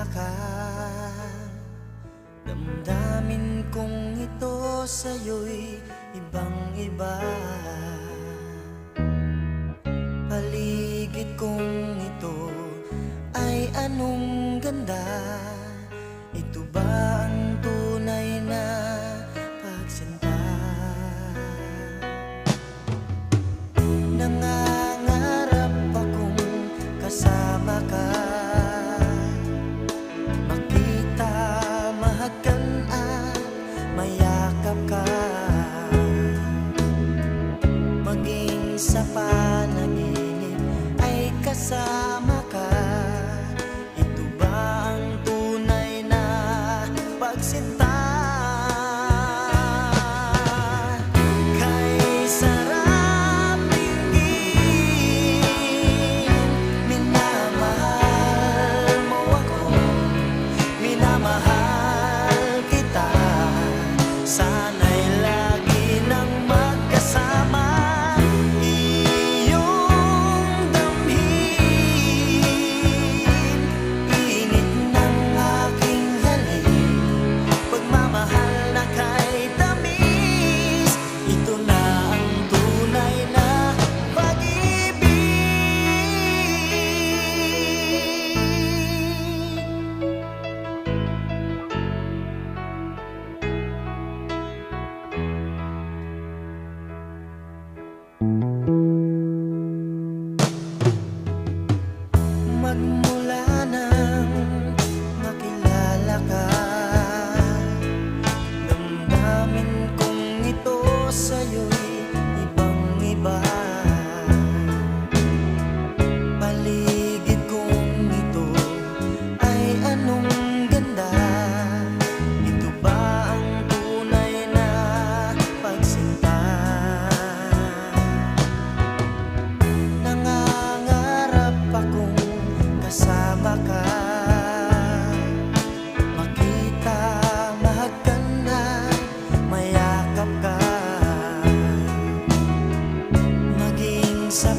ka, damdamin kong ito sa'yo'y ibang-iba. Paligid kong ito ay anong ganda. Ito ba ang tunay na pagsinta? Nangangarap akong kasama ka, makita, mahagan at mayakap ka, maging sa panaginip ay kasama ka. Ito ba ang tunay na pagsinta? Kay sarap tingin, minamahal mo ako, minamahal kita. Sana'y lagi nang magkasama, iyong damhin, init ng aking halik, pagmamahal na kay tamis. Ito na ang tunay na pag-ibig. Magmula nang makilala ka, damdamin kong ito sa'yo'y ibang-iba. Paligid kong ito ay anong ganda. Ito ba ang tunay na pagsinta? Nangangarap akong kasama ka, makita, mahagan at mayakap ka, maging sa